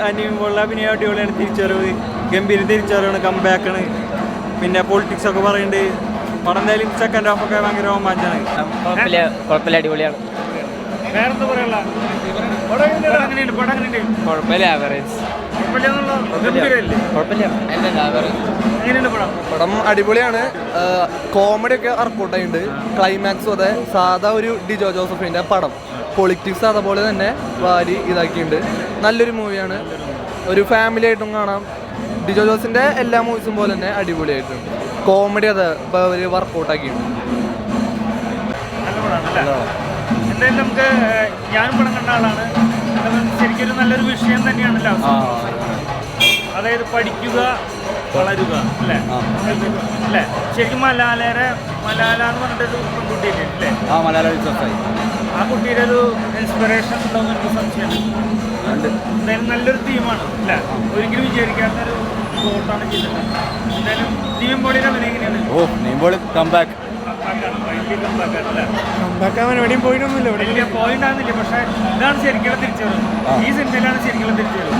അനിയുമുള്ള അഭിനയം അടിപൊളിയാണ്. തിരിച്ചറിവ് ഗംഭീര തിരിച്ചറിവാണ്, കംബാക്കാണ്. പിന്നെ പൊളിറ്റിക്സ് ഒക്കെ പറയുന്നുണ്ട്. പടം എന്തായാലും സെക്കൻഡ് ഹാഫ് ഒക്കെ ഭയങ്കര രോമാഞ്ചാണ്. കുഴപ്പമില്ല, അടിപൊളിയാണ്. കുഴപ്പമില്ല, ആവറേജ്. പടം അടിപൊളിയാണ്. കോമഡി ഒക്കെ വർക്കൗട്ടായിട്ടുണ്ട്. ക്ലൈമാക്സും അതെ സാധാ ഒരു ഡിജോ ജോസഫിന്റെ പടം. പൊളിറ്റിക്സ് അതുപോലെ തന്നെ വാരി ഇതാക്കിയിട്ടുണ്ട്. നല്ലൊരു മൂവിയാണ്. ഒരു ഫാമിലി ആയിട്ടും കാണാം. ഡിജോ ജോസിന്റെ എല്ലാ മൂവീസും പോലെ തന്നെ അടിപൊളിയായിട്ടുണ്ട്. കോമഡി അതെ ഒരു വർക്കൗട്ടാക്കിയിട്ടുണ്ട്. എന്തായാലും നമുക്ക് ഞാനും പടം കണ്ട ആളാണ്. ശരിക്കും നല്ലൊരു വിഷയം തന്നെയാണല്ലോ. അതായത് പഠിക്കുക, വളരുക, അല്ലേ? അല്ലേ? ശരിക്കും മലാല എന്ന് പറഞ്ഞിട്ടൊരു പെൺകുട്ടിയില്ലേ അല്ലേ? ആ കുട്ടിയുടെ ഒരു ഇൻസ്പിറേഷൻ ഉണ്ടോന്ന് എനിക്ക് സംശയമാണ്. എന്തായാലും നല്ലൊരു തീമാണ് അല്ലേ? ഒരിക്കലും വിചാരിക്കാത്തൊരു കോട്ടാണ് ചെയ്തത്. എന്തായാലും നീമ്പോളിയുടെ അഭിനയം എങ്ങനെയാണ്? കംബാക്കാൻ എവിടെയും പോയിട്ടൊന്നുമില്ല. വലിയ പോയിന്റ് ആകുന്നില്ല, പക്ഷേ ഇതാണ് ശരിക്കുള്ള തിരിച്ചറിവ്. ഈ സിനിമയിലാണ് ശരിക്കുള്ള തിരിച്ചറിവ്.